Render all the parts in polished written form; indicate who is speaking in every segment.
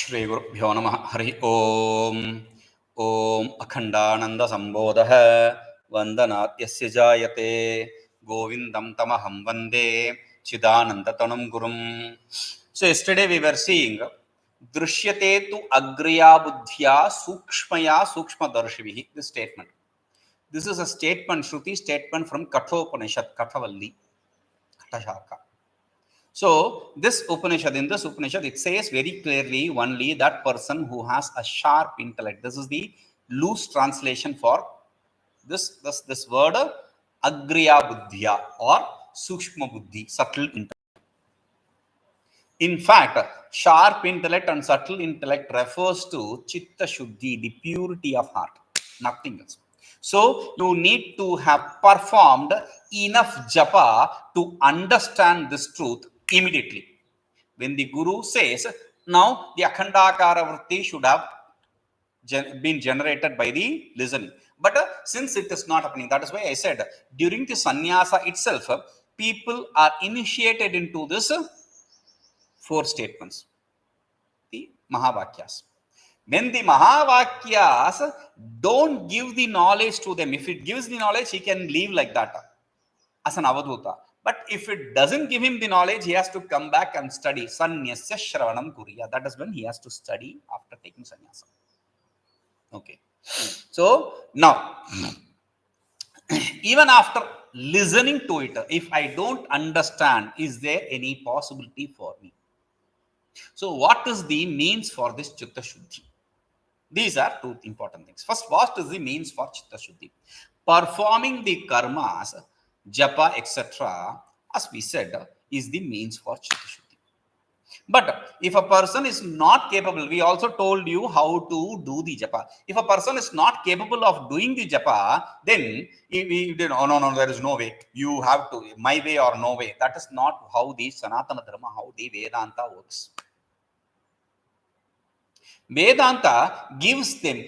Speaker 1: श्री गुरुभ्यो नमः हरि ओम ओम अखंडानंद संबोधः वंदनात् यस्य जायते गोविंदं तमहं वंदे चिदानंदतनुं गुरुम्. So yesterday we were seeing दृश्यते तु अग्र्या बुद्ध्या सूक्ष्मया सूक्ष्मदर्शिभिः. This statement. This is a statement, Shruti statement from Kathopanishad, Kathavalli, Katashaka. So this Upanishad, in this Upanishad, it says very clearly only that person who has a sharp intellect. This is the loose translation for this word Agriya Buddhya or Sukshma Buddhi, subtle intellect. In fact, sharp intellect and subtle intellect refers to Chitta Shuddhi, the purity of heart, nothing else. So you need to have performed enough japa to understand this truth immediately. When the Guru says, now the Akhandākāravṛtti should have been generated by the listening. But since it is not happening, that is why I said, during the sannyasa itself, people are initiated into this 4 statements, the Mahavakyas. When the Mahavakyas don't give the knowledge to them, if it gives the knowledge, he can leave like that as an avadhuta. But if it doesn't give him the knowledge, he has to come back and study. Sanyasya śravaṇaṃ kuriya. That is when he has to study after taking sannyasa. Okay. So now, even after listening to it, if I don't understand, is there any possibility for me? So what is the means for this Chitta Shuddhi? These are 2 important things. First, what is the means for Chitta Shuddhi? Performing the karmas, japa, etc., as we said, is the means for Chitta Shuddhi. But if a person is not capable, we also told you how to do the japa. If a person is not capable of doing the japa, then no, there is no way. You have to, my way or no way. That is not how the Sanatana Dharma, how the Vedanta works. Vedanta gives them,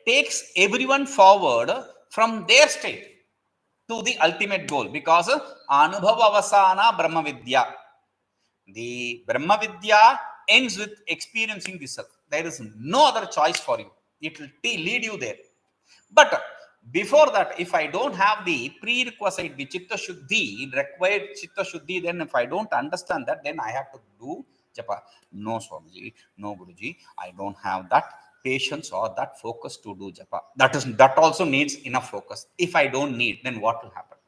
Speaker 1: takes everyone forward from their state to the ultimate goal, because Anubhavavasana Brahma Vidya. The Brahma Vidya ends with experiencing the self. There is no other choice for you. It will lead you there. But before that, if I don't have the prerequisite, the Chitta Shuddhi, required Chitta Shuddhi, then if I don't understand that, then I have to do japa. No, Swamiji, no, Guruji, I don't have that patience or that focus to do japa. That also needs enough focus. If I don't need, then what will happen?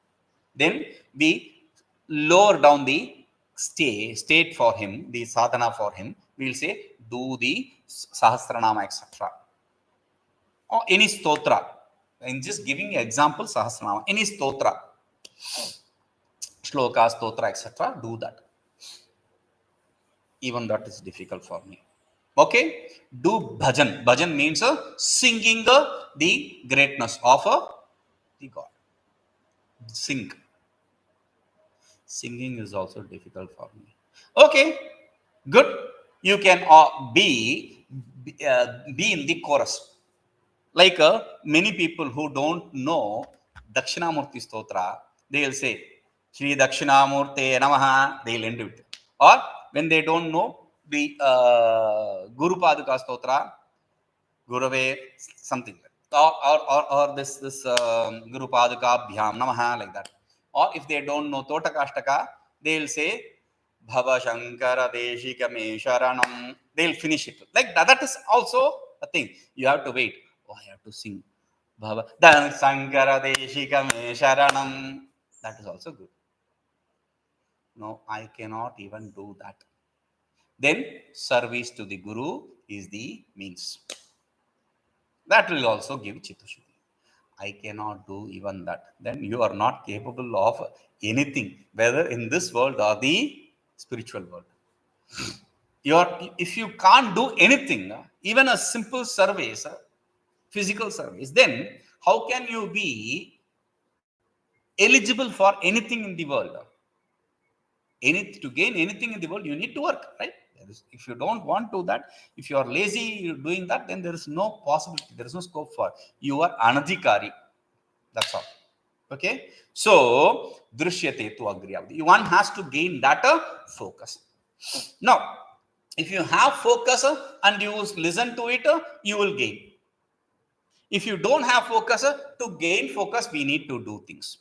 Speaker 1: Then we lower down the state for him, the sadhana for him. We will say, do the Sahasranama, etc. Or any stotra. I'm just giving an example, Sahasranama. Any stotra, shloka, stotra, etc. Do that. Even that is difficult for me. Okay, do bhajan. Bhajan means singing the greatness of the God. Sing. Singing is also difficult for me. Okay, good. You can be in the chorus. Like many people who don't know Dakshinamurti Stotra, they will say, Shri Dakshinamurte Namaha, they will end it. Or when they don't know the Guru Paduka Stotra, Gurave, something like that. Or this Guru Paduka Bhyam Namaha, like that. Or if they don't know Totakashtaka, they will say Bhava Shankara Deshika Me Sharanam. They will finish it. Like that is also a thing. You have to wait. Oh, I have to sing Bhava Dan Shankara Deshika Me Sharanam. That is also good. No, I cannot even do that. Then service to the Guru is the means. That will also give Chitta Shuddhi. I cannot do even that. Then you are not capable of anything, whether in this world or the spiritual world. If you can't do anything, even a simple service, physical service, then how can you be eligible for anything in the world? To gain anything in the world, you need to work, right? If you don't want to that, if you are lazy doing that, then there is no possibility, there is no scope for you are anadhikari. That's all. Okay. So drishyate tu agriyavati. One has to gain that focus. Now, If you have focus and you listen to it, you will gain. If you don't have focus, to gain focus, we need to do things.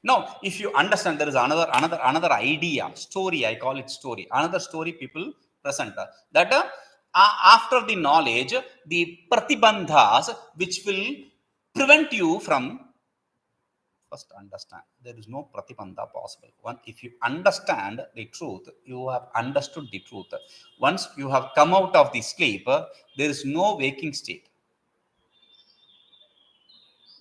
Speaker 1: Now, if you understand, there is another idea, story. I call it story. Another story people present that after the knowledge, the pratibandhas which will prevent you from. First, understand there is no pratibandha possible. One, if you understand the truth, you have understood the truth. Once you have come out of the sleep, there is no waking state.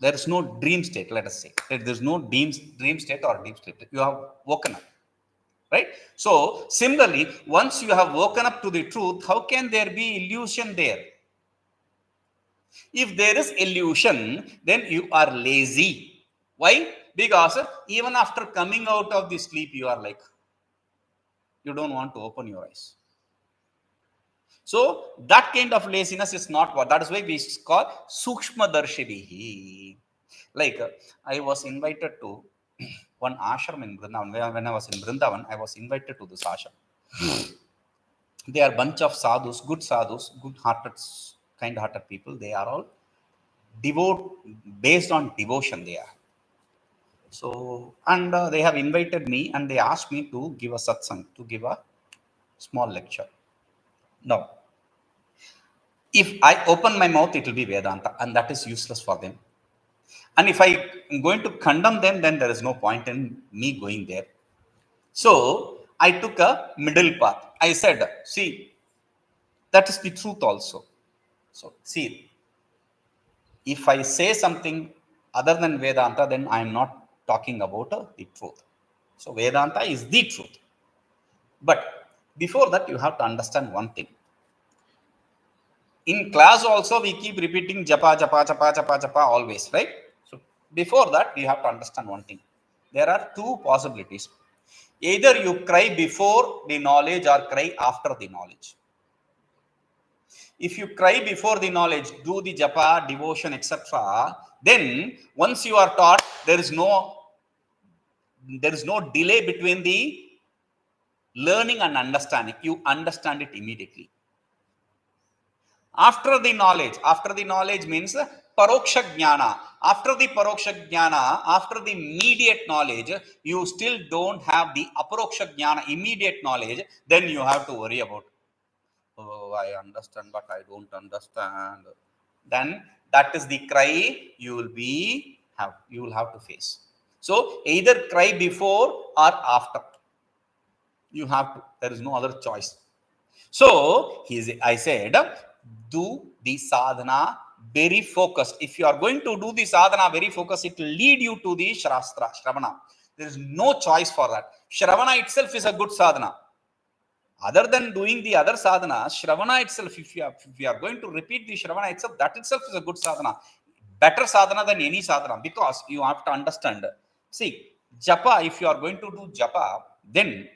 Speaker 1: There is no dream state, let us say. There is no dream state or deep sleep. You have woken up, right? So, similarly, once you have woken up to the truth, how can there be illusion there? If there is illusion, then you are lazy. Why? Because even after coming out of the sleep, you are like, you don't want to open your eyes. So, that kind of laziness is not what. That is why we call sūkṣmatvamāyāti. Like, I was invited to one ashram in Vrindavan. When I was in Vrindavan, I was invited to this ashram. They are a bunch of sadhus, good-hearted, kind-hearted people. They are all based on devotion they are. So, and they have invited me and they asked me to give a satsang, to give a small lecture. Now, if I open my mouth, it will be Vedanta, and that is useless for them. And if I am going to condemn them, then there is no point in me going there. So I took a middle path. I said, see, that is the truth also. So see, if I say something other than Vedanta, then I am not talking about the truth. So Vedanta is the truth. But before that, you have to understand one thing. In class also, we keep repeating japa, japa, japa, japa, japa always, right? So before that, you have to understand one thing. There are two possibilities. Either you cry before the knowledge or cry after the knowledge. If you cry before the knowledge, do the japa, devotion, etc., then once you are taught, there is no delay between the learning and understanding. You understand it immediately. After the knowledge means paroksha jnana. After the paroksha jnana, after the immediate knowledge, you still don't have the aparoksha jnana, immediate knowledge, then you have to worry about, oh, I understand, but I don't understand. Then that is the cry you will have to face. So either cry before or after. You have to. There is no other choice. So I said, do the sadhana very focused. If you are going to do the sadhana very focused, it will lead you to the shravana. There is no choice for that. Shravana itself is a good sadhana. Other than doing the other sadhana, shravana itself, if you are going to repeat the shravana itself, that itself is a good sadhana. Better sadhana than any sadhana, because you have to understand. See, japa, if you are going to do japa, then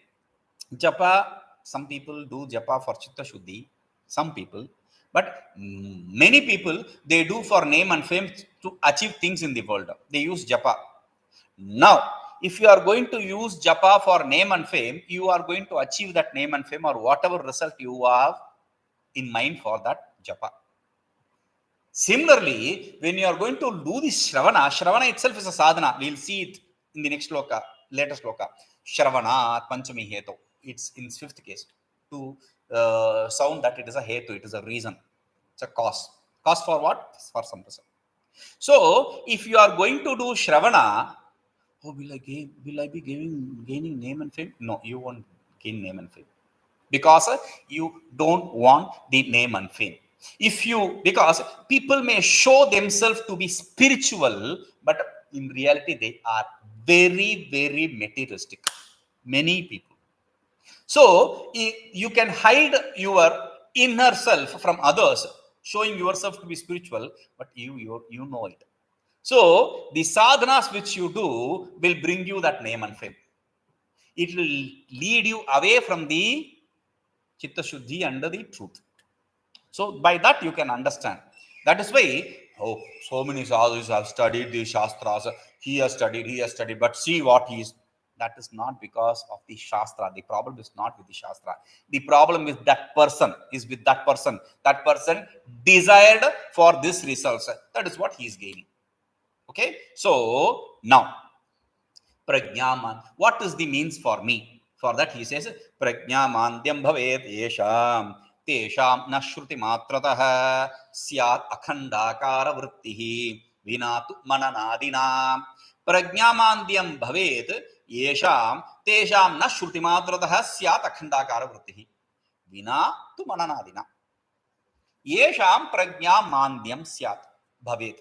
Speaker 1: japa, some people do japa for chitta shuddhi, some people, but many people, they do for name and fame to achieve things in the world. They use japa. Now, if you are going to use japa for name and fame, you are going to achieve that name and fame or whatever result you have in mind for that japa. Similarly, when you are going to do this shravana itself is a sadhana. We will see it in the next sloka, later sloka. Shravana panchami hetu. It's in fifth case to sound that it is a hetu, it is a reason, it's a cause. Cause for what? For some reason. So, if you are going to do shravana, oh, will I be gaining name and fame? No, you won't gain name and fame, because you don't want the name and fame. Because people may show themselves to be spiritual, but in reality they are very, very materialistic. Many people. So you can hide your inner self from others, showing yourself to be spiritual, but you know it. So the sadhanas which you do will bring you that name and fame. It will lead you away from the chitta shuddhi and the truth. So by that you can understand. That is why, oh, so many sadhus have studied the shastras. He has studied, but see what he is. That is not because of the Shastra. The problem is not with the Shastra. The problem is that person, That person desired for this results. That is what he is gaining. Okay. So now, prajñāmāndyaṃ. What is the means for me? For that he says, prajñāmāndyaṃ bhavedyeṣāṃ teṣāṃ na śrutimātrataḥ syādakhaṇḍākāravṛttirvinā mananādinā. prajñāmāndyaṃ bhavedyeṣāṃ teṣāṃ na śrutimātrataḥ syādakhaṇḍākāravṛttirvinā mananādinā. Yeṣāṃ prajñāmāndyaṃ syāt bhavet.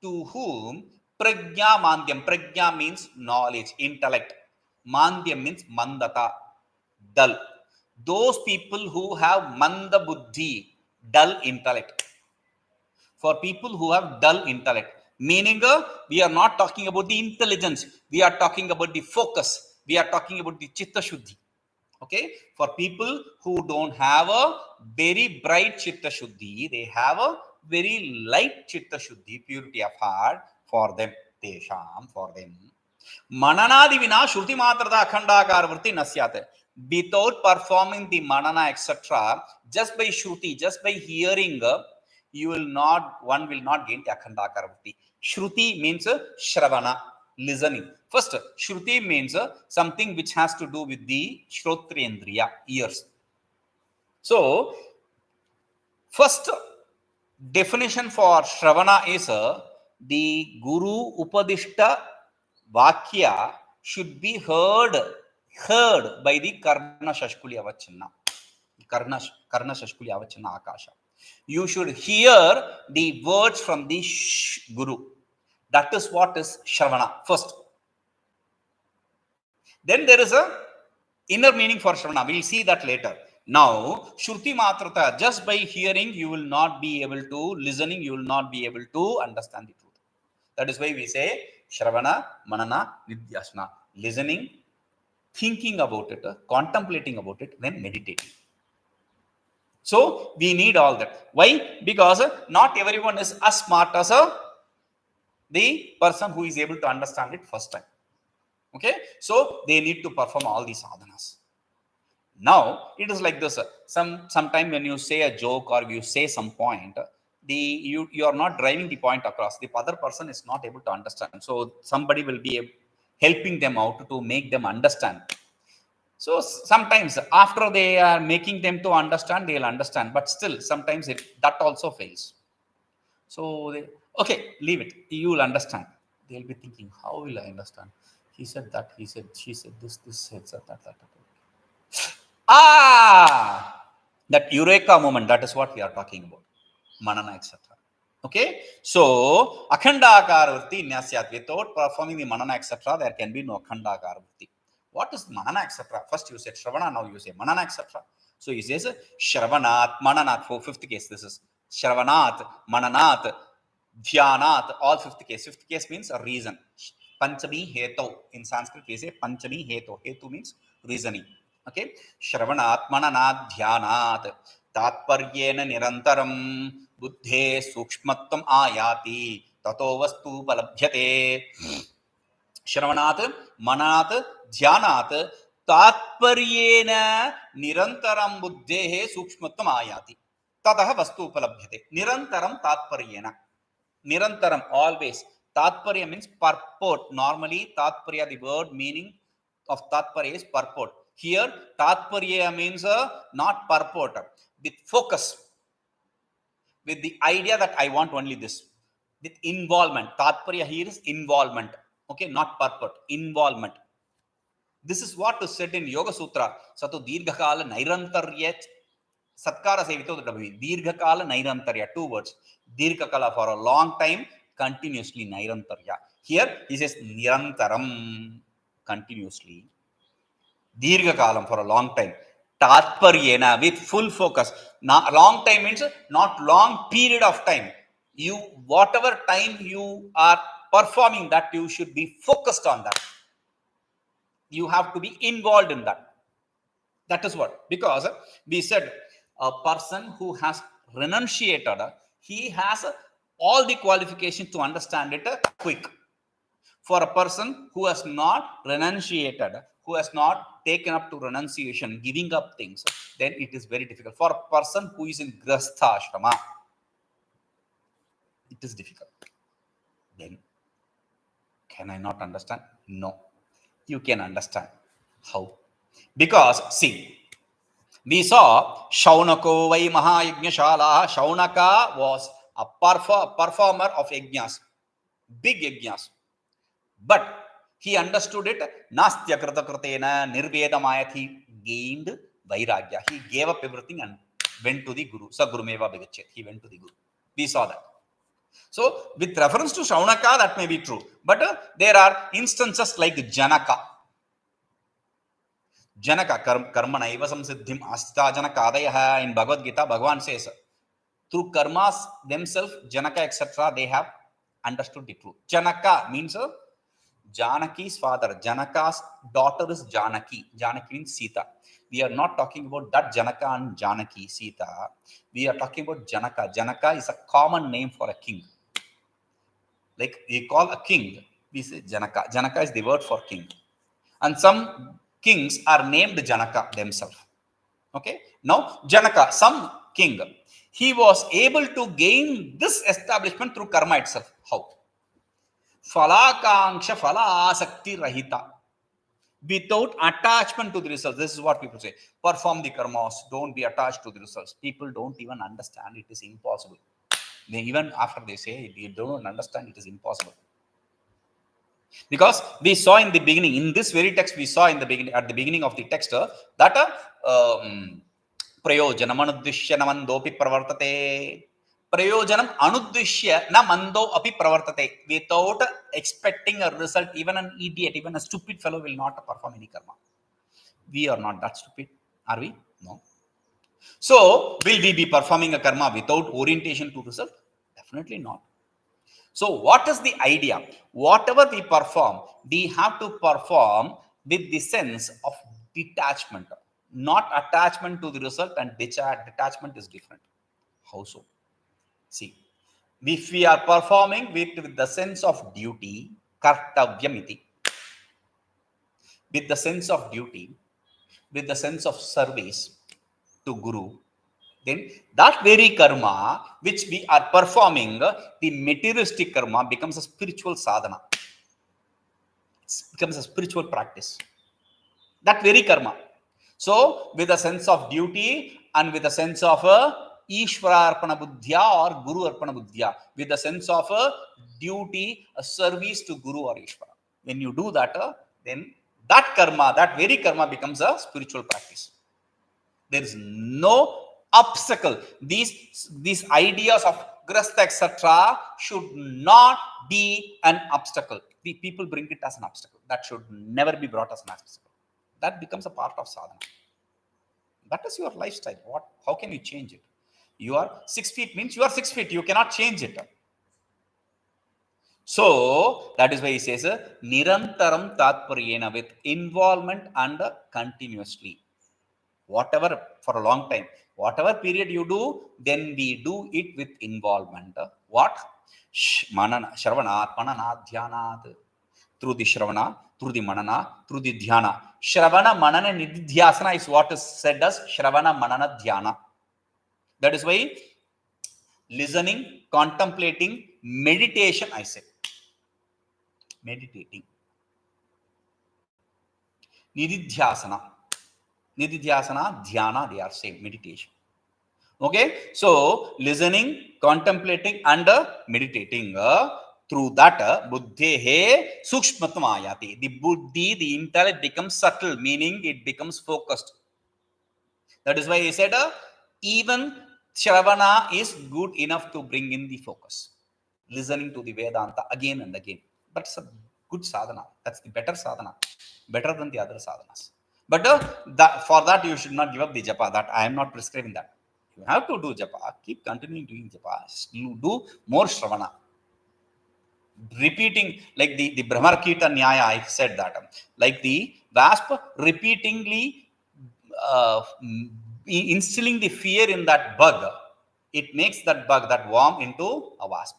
Speaker 1: To whom prajñāmāndyaṃ. Prajñā means knowledge, intellect. Māndyam means mandata, dull. Those people who have manda buddhi, dull intellect. For people who have dull intellect, meaning we are not talking about the intelligence, we are talking about the focus, we are talking about the chitta shuddhi. Okay, for people who don't have a very bright chitta shuddhi, they have a very light chitta shuddhi, purity of heart. For them, teṣāṃ, for them. mananādinā śrutimātrataḥ syāt. Without performing the manana, etc., just by shruti, just by hearing, one will not gain the akhandākāravṛtti. Shruti means śravana, listening. First, shruti means something which has to do with the shrotrendriya, ears. So, first definition for shravana is the Guru Upadishta Vakya should be heard by the Karna Shashkuli Avachanna. Karna Shashkuli Avachanna Akasha. You should hear the words from the Guru. That is what is Shravana. First. Then there is a inner meaning for Shravana. We will see that later. Now, śrutimātrataḥ, just by hearing, you will not be able to, listening, you will not be able to understand the truth. That is why we say śravaṇaṃ, listening, thinking about it, contemplating about it, then meditating. So we need all that. Why? Because not everyone is as smart as the person who is able to understand it first time. Okay, so they need to perform all these sadhanas. Now it is like this. Sometime when you say a joke or you say some point, you are not driving the point across. The other person is not able to understand. So somebody will be helping them out to make them understand. So sometimes after they are making them to understand, they will understand. But still, sometimes that also fails. So okay, leave it. You will understand. They will be thinking, how will I understand? He said that. He said, she said this said that. That eureka moment. That is what we are talking about. Manana, etc. Okay, so akhandākāravṛtti nyāsyāt. Without performing the manana, etc., there can be no akhandākāravṛtti. What is manana, etc.? First you said shravana, now you say manana, etc. So he says śravanāt, mananāt. For fifth case, this is śravanāt, mananāt, dhyānāt. All fifth case. Fifth case means a reason. Panchami heto. In Sanskrit we say panchami heto. Hetu means reasoning. Okay, śravanāt, mananāddhyānāt. tātparyena nirantaram buddheḥ sūkṣmatvamāyāti tato vastūpalabhyate. Śravanāt, mananāt, dhyānāt. tātparyena nirantaram buddheḥ sūkṣmatvamāyāti tatah vastūpalabhyate. Nirantaram tātparyena. Nirantaram, always. Tātparya means purport. Normally, tātparya, the word meaning of tātparya is purport. Here, tātparya means not purport, with focus, with the idea that I want only this, with involvement. Tātparya here is involvement. Okay, not purport, involvement. This is what is said in Yoga Sutra. Sato dirghakala nirantarya satkara sevito dabhavi. Dirghakala nirantarya, two words. Dirghakala for a long time, continuously nirantarya. Here he says nirantaram, continuously. Dirghakalam, for a long time. Tātparyena, with full focus. Now, long time means not long period of time. Whatever time you are performing that, you should be focused on that. You have to be involved in that. That is what. Because we said a person who has renunciated, he has all the qualifications to understand it quick. For a person who has not renunciated, who has not taken up to renunciation, giving up things, then it is very difficult. For a person who is in grastha ashrama, it is difficult. Then, can I not understand? No. You can understand. How? Because, see, we saw Shaunako Vai Mahayajñashala. Shaunaka was a performer of yajñas, big yajñas. But he understood it. Nastya kritakritena nirvedamāyati. He gained vairagya. He gave up everything and went to the Guru. Sagurumeva bhagachet. He went to the Guru. We saw that. So, with reference to Shaunaka, that may be true. But there are instances like Janaka. Janaka, karmanaiva samsiddhim asta janakadayaha. In Bhagavad Gita, Bhagavan says, through karmas themselves, Janaka, etc., they have understood the truth. Janaka means Janaki's father. Janaka's daughter is Janaki. Janaki means Sita. We are not talking about that Janaka and Janaki, Sita. We are talking about Janaka. Janaka is a common name for a king. Like we call a king, we say Janaka. Janaka is the word for king. And some kings are named Janaka themselves. Okay. Now, Janaka, some king, he was able to gain this establishment through karma itself. How? Phalakanksha phala asakti rahita. Without attachment to the results. This is what people say. Perform the karmas. Don't be attached to the results. People don't even understand. It is impossible. Even after they say, you don't understand, it is impossible. Because we saw in the beginning, in this very text, we saw in the beginning, at the beginning of the text, that prayojanam anuddishya na mandopi pravartate. Prayojanam anuddishya na mando api pravartate. Without expecting a result, even an idiot, even a stupid fellow will not perform any karma. We are not that stupid, are we? No. So, will we be performing a karma without orientation to result? Definitely not. So, what is the idea? Whatever we perform, we have to perform with the sense of detachment, not attachment to the result, and detachment is different. How so? See, if we are performing with the sense of duty, kartavyamiti, with the sense of duty, with the sense of service to Guru, then that very karma which we are performing, the materialistic karma, becomes a spiritual sadhana. It becomes a spiritual practice. That very karma. So, with a sense of duty and with a sense of Ishvara arpana buddhya or Guru arpana buddhya, with a sense of duty, a service to Guru or Ishvara. When you do that, then that karma, that very karma becomes a spiritual practice. There is no obstacle. These ideas of grastha, etc., should not be an obstacle. The people bring it as an obstacle. That should never be brought as an obstacle. That becomes a part of sadhana. That is your lifestyle. How can you change it? You are 6 feet means you are 6 feet. You cannot change it. So, that is why he says, nirantaram tātparyaniścayaṃ, with involvement and continuously. Whatever, for a long time, whatever period you do, then we do it with involvement. What? śravaṇānmananāddhyānāt. Through the śravana, through the manana, through the dhyana. śravaṇaṃ is what is said as śravaṇaṃ. That is why listening, contemplating, meditation, I say. Meditating. Nididhyasana, dhyana, they are same, meditation. Okay, so listening, contemplating, and meditating. Through that, buddheḥ sūkṣmatvamāyāti. The buddhi, the intellect becomes subtle, meaning it becomes focused. That is why he said, even shravana is good enough to bring in the focus. Listening to the Vedanta again and again. But it's a good sadhana. That's the better sadhana. Better than the other sadhanas. But for that, you should not give up the japa. That I am not prescribing that. You have to do japa. Keep continuing doing japa. You do more shravana. Repeating, like the Brahmakita Nyaya, I said that. Like the wasp repeatedly instilling the fear in that bug, it makes that bug, that worm, into a wasp.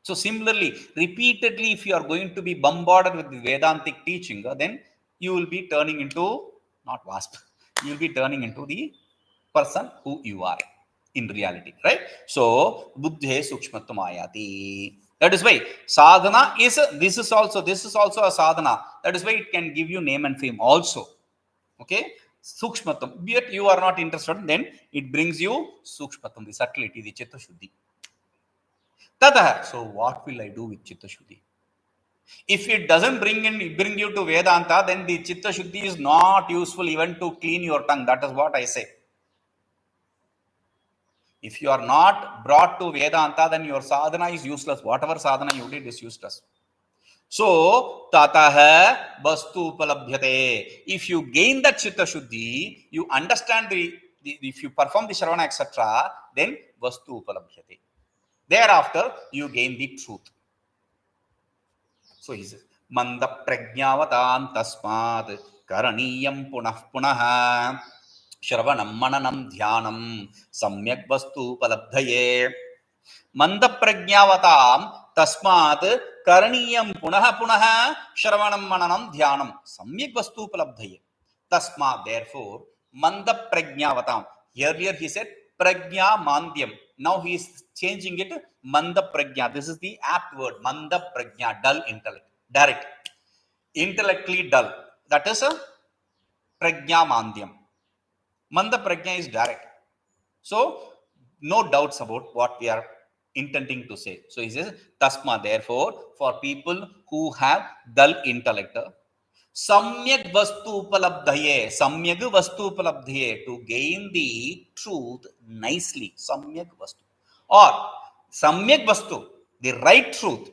Speaker 1: So similarly, repeatedly, if you are going to be bombarded with the Vedantic teaching, then you will be turning into, not wasp, you will be turning into the person who you are in reality, right? So, buddheḥ sūkṣmatvamāyāti. That is why sadhana is, this is also a sadhana. That is why it can give you name and fame also. Okay? Sūkṣmatvam. But you are not interested, then it brings you sūkṣmatvam, the subtlety, the chitta shuddhi. Tataḥ. So what will I do with chitta shuddhi? If it doesn't bring you to Vedanta, then the chitta shuddhi is not useful even to clean your tongue. That is what I say. If you are not brought to Vedanta, then your sadhana is useless. Whatever sadhana you did is useless. So, tataḥ vastūpalabhyate. If you gain that chitta shuddhi, you understand if you perform the śravaṇa, etc., then vastūpalabhyate. Thereafter, you gain the truth. So he says, mandaprajñāvatāṃ tasmātkaraṇīyaṃ punaḥ śravaṇaṃ mananaṃ dhyānaṃ samyagvastūpalabdhaye. Mandaprajñāvatāṃ tasmātkaraṇīyaṃ punaḥ śravaṇaṃ mananaṃ dhyānaṃ samyagvastūpalabdhaye. Tasmāt, therefore, mandaprajñāvatāṃ. Earlier he said prajñāmāndyaṃ. Now he is changing it mandaprajñā. This is the apt word, mandaprajñā, dull intellect, direct, intellectually dull. That is a prajñāmāndyaṃ. Mandaprajñā is direct. So no doubts about what we are intending to say. So he says, tasma, therefore, for people who have dull intellect, samyagvastūpalabdhaye, to gain the truth nicely, samyagvastu, or samyagvastu, the right truth,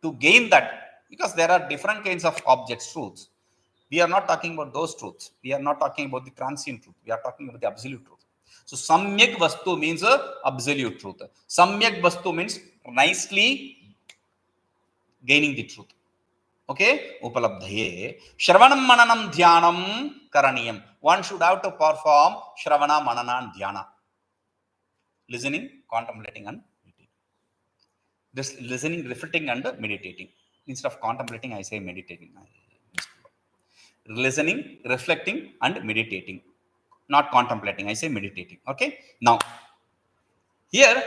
Speaker 1: to gain that, because there are different kinds of objects, truths. We are not talking about those truths. We are not talking about the transient truth. We are talking about the absolute truth. So samyagvastu means absolute truth. Samyagvastu means nicely gaining the truth. Okay, upalabdhaye. Śravaṇaṃ mananaṃ dhyānaṃ karaniyaṃ. One should have to perform śravaṇā mananā dhyāna. Listening, contemplating, and meditating. This listening, reflecting, and meditating. Instead of contemplating, I say meditating. Listening, reflecting, and meditating. Not contemplating, I say meditating. Okay. Now, here,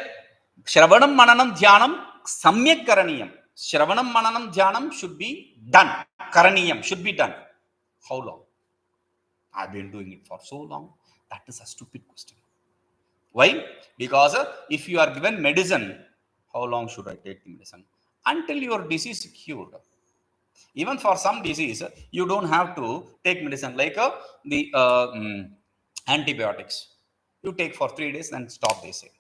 Speaker 1: śravaṇaṃ mananaṃ dhyānaṃ samyak karaniyam. Śravaṇaṃ mananaṃ dhyānaṃ should be done. Karaniyam should be done. How long? I've been doing it for so long. That is a stupid question. Why? Because if you are given medicine, how long should I take the medicine? Until your disease is cured. Even for some disease, you don't have to take medicine like the antibiotics. You take for 3 days and stop, they say.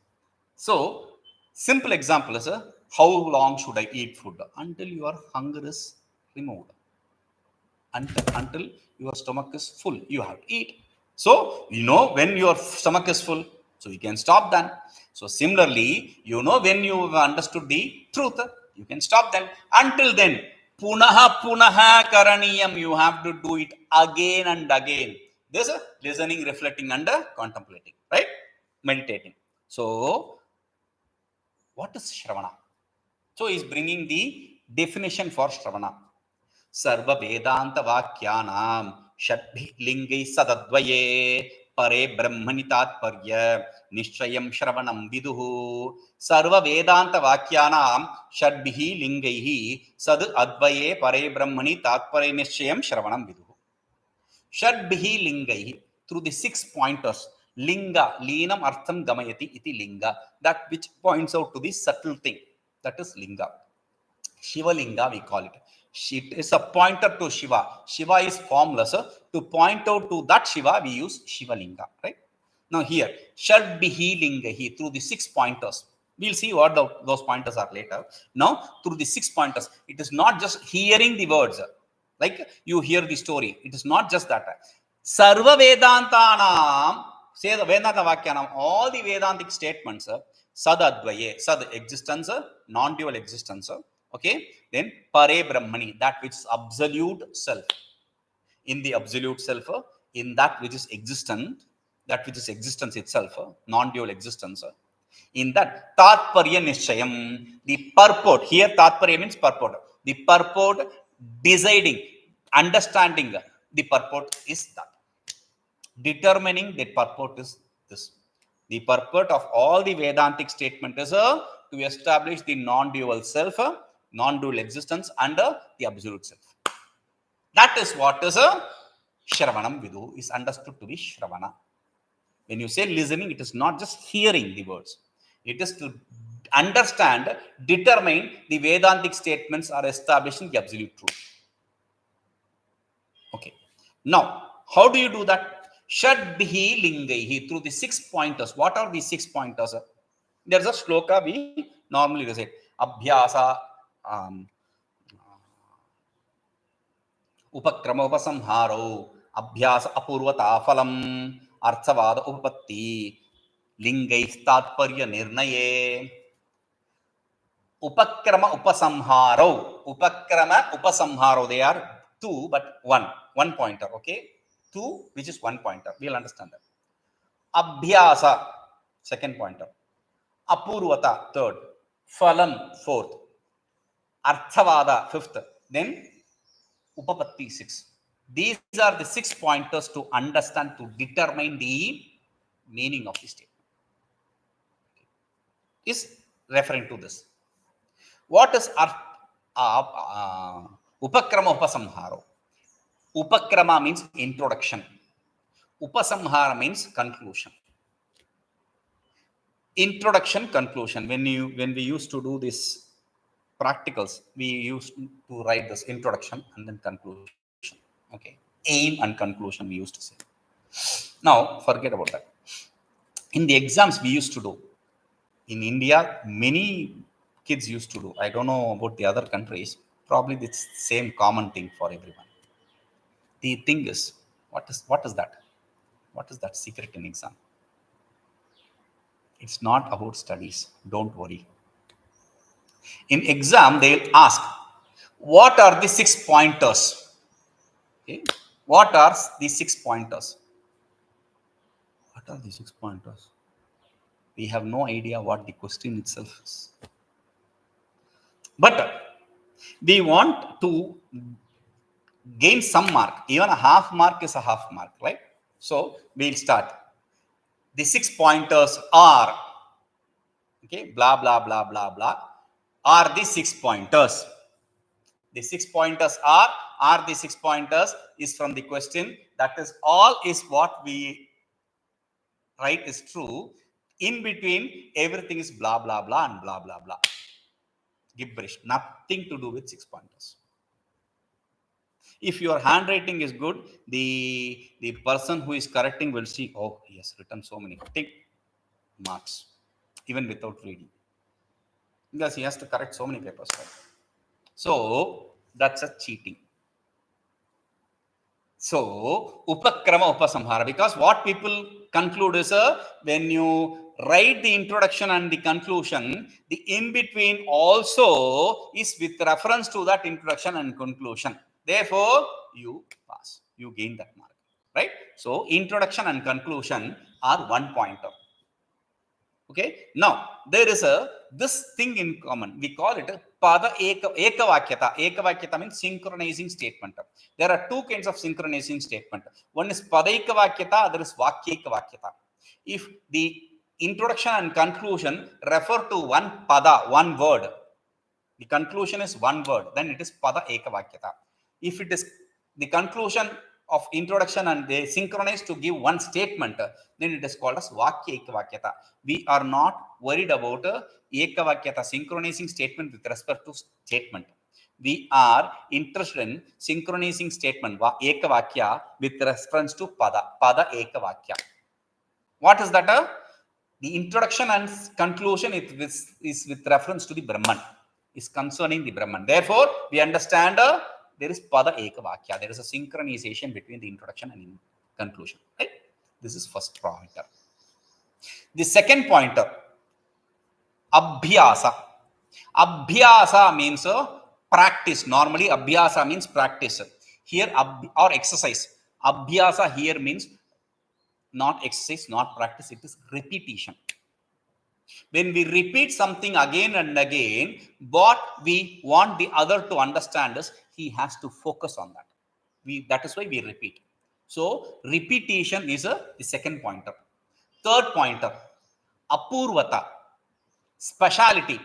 Speaker 1: So, simple example is how long should I eat food? Until your hunger is removed. Until your stomach is full, you have to eat. So, when your stomach is full, so you can stop then. So, similarly, when you have understood the truth, you can stop then. Until then, punaḥ karanīyaṃ, you have to do it again and again. This is listening, reflecting, and contemplating, right? Meditating. So, what is śravaṇa? So, he is bringing the definition for śravaṇa. sarvavedāntavākyānāṃ śrabhirliṅgaiḥ sadadvaye pare brahmaṇi tātparyaniścayaṃ śravaṇaṃ viduḥ sarvavedāntavākyānāṃ śrabhirliṅgaiḥ sadadvaye pare brahmaṇi tātparyaniścayaṃ śravaṇaṃ viduḥ. śrabhirliṅgaiḥ, through the 6 pointers. Linga, līnam artham gamayati iti linga, that which points out to the subtle thing. That is linga. Shiva linga, we call it. It is a pointer to Shiva. Shiva is formless. To point out to that Shiva, we use Shiva linga, right? Now here, śrabhirliṅgaiḥ, through the 6 pointers. We'll see what those pointers are later. Now, through the 6 pointers, it is not just hearing the words. Like you hear the story. It is not just that. Sarvavedāntānaṃ, say the Vedanta Vakyānam, all the Vedantic statements, sadadvaye, sad existence, non-dual existence, okay, then pare brahmaṇi, that which is absolute self. In the absolute self, in that which is existent, that which is existence itself, non-dual existence, In that, tātparyaniścayaṃ, the purport, here tātparya means purport. The purport, deciding, understanding the purport is that. Determining the purport is this. The purport of all the Vedantic statement is to establish the non-dual self, non-dual existence, and the absolute self. That is what is a śravaṇaṃ viduḥ, is understood to be śravana. When you say listening, it is not just hearing the words. It is to understand, determine the Vedantic statements are establishing the absolute truth. Okay. Now, how do you do that? Śaḍbhirliṅgaiḥ, through the 6 pointers. What are the 6 pointers? There's a shloka we normally recite. Abhyasa, upakrama upasamharo, abhyasa apurvata phalam, arthavada upapatti, lingaih tātparyanirnaye. Upakrama upasamharo, they are 2 but 1 pointer, okay? 2 which is 1 pointer, we'll understand that. Abhyasa, second pointer. Apurvata, third. Phalam, fourth. Arthavada, fifth. Then upapatti, 6. These are the 6 pointers to understand, to determine the meaning of the statement. Is referring to this. What is upakrama upasamharo? Upakrama means introduction. Upasamhara means conclusion. Introduction, conclusion. When we used to do this practicals, we used to write this introduction and then conclusion. Okay. Aim and conclusion we used to say. Now, forget about that. In the exams we used to do, in India, many kids used to do. I don't know about the other countries. Probably it's the same common thing for everyone. The thing is, what is that? What is that secret in exam? It's not about studies. Don't worry. In exam, they'll ask, what are the 6 pointers? Okay. What are the 6 pointers? What are the 6 pointers? We have no idea what the question itself is. But we want to gain some mark. Even a half mark is a half mark, right? So we'll start. The 6 pointers are, okay, blah, blah, blah, blah, blah, are the 6 pointers. The 6 pointers are the 6 pointers is from the question. That is all is what we write is true. In between, everything is blah, blah, blah, and blah, blah, blah. Gibberish. Nothing to do with 6 pointers. If your handwriting is good, the person who is correcting will see, oh, he has written so many marks, even without reading. Because he has to correct so many papers. Right? So, that's a cheating. So, upakrama upasamhara. Because what people conclude is, when you write the introduction and the conclusion, the in-between also is with reference to that introduction and conclusion. Therefore, you pass. You gain that mark. Right? So, introduction and conclusion are 1 pointer. Okay. Now, there is this thing in common. We call it pada ekavakyata. Ekavakyata means synchronizing statement. There are 2 kinds of synchronizing statement. One is pada ekavakyata, other is vakya ekavakyata. If the introduction and conclusion refer to one pada, one word, the conclusion is one word, then it is pada ekavakyata. If it is the conclusion of introduction and they synchronize to give one statement, then it is called as vakya ekavakyata. We are not worried about ekavakyata, synchronizing statement with respect to statement. We are interested in synchronizing statement ekavakya with reference to pada ekavakya. What is that? The introduction and conclusion is with reference to the Brahman, is concerning the Brahman. Therefore, we understand there is pada ekavakya. There is a synchronization between the introduction and conclusion. Right? This is first pointer. The second pointer, abhyasa. Abhyasa means practice. Normally, abhyasa means practice. Here, or exercise. Abhyasa here means not exercise, not practice. It is repetition. When we repeat something again and again, what we want the other to understand is he has to focus on that. That is why we repeat. So repetition is the second pointer. Third pointer, apurvata, speciality.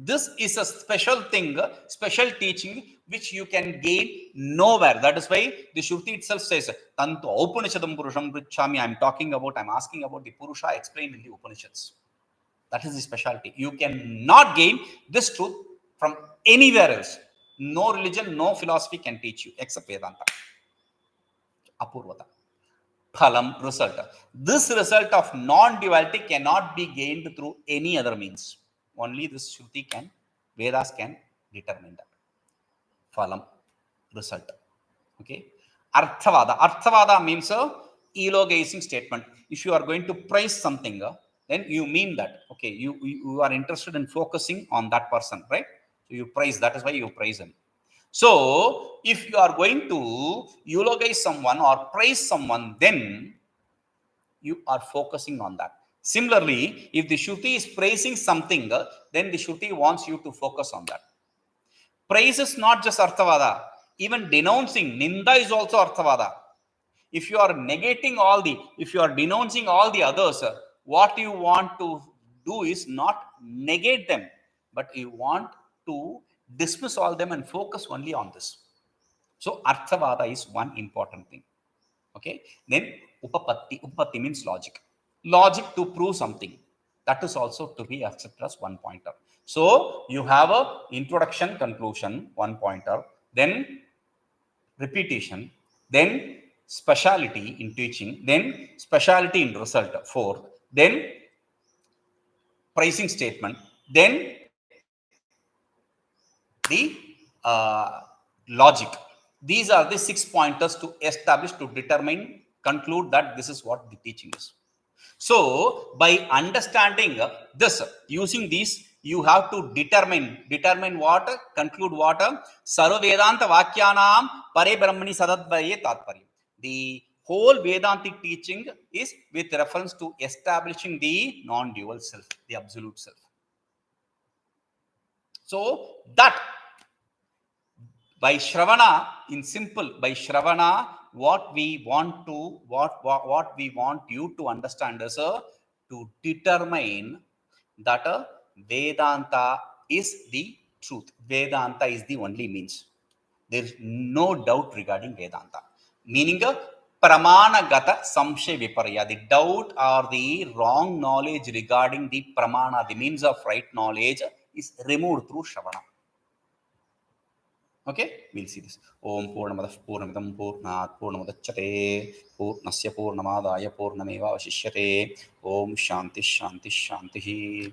Speaker 1: This is a special thing, special teaching which you can gain nowhere. That is why the Shruti itself says, Tantu Upanishadam Purusham Prichami. I'm asking about the Purusha explained in the Upanishads. That is the specialty. You cannot gain this truth from anywhere else. No religion, no philosophy can teach you except Vedanta. Apurvata. Phalam, result. This result of non-duality cannot be gained through any other means. Only this Shruti can, Vedas can determine that. Phalam, result. Okay. Arthavada. Arthavada means a elogizing statement. If you are going to praise something, then you mean that. Okay, you are interested in focusing on that person, right? So you praise, that is why you praise him. So if you are going to eulogize someone or praise someone, then you are focusing on that. Similarly, if the Shruti is praising something, then the Shruti wants you to focus on that. Praise is not just Arthavada. Even denouncing, Ninda is also Arthavada. If you are negating if you are denouncing all the others, what you want to do is not negate them, but you want to dismiss all them and focus only on this. So Arthavada is one important thing. Okay. Then Upapatti. Upapatti means logic. Logic to prove something. That is also to be accepted as one pointer. So you have a introduction, conclusion, one pointer, then repetition, then speciality in teaching, then speciality in result, 4, then pricing statement, then the logic. These are the 6 pointers to establish, to determine, conclude that this is what the teaching is. So by understanding this, using these, you have to determine what, conclude what, sarvavedāntavākyānāṃ pare brahmaṇi sadadvaye tātparyaniścayaṃ. The whole Vedantic teaching is with reference to establishing the non-dual self, the absolute self. So that by Shravana, in simple, by Shravana, what we want you to understand is to determine that Vedanta is the truth. Vedanta is the only means. There is no doubt regarding Vedanta. Meaning pramanagata samshaya viparya. The doubt or the wrong knowledge regarding the pramana, the means of right knowledge, is removed through Shravana. Okay, we'll see this. Om Purnamadah Purnamidam Purnat Purnamudachyate Purnasya Purnamadaya Purnameva Vashishyate. Om Shanti Shanti Shanti.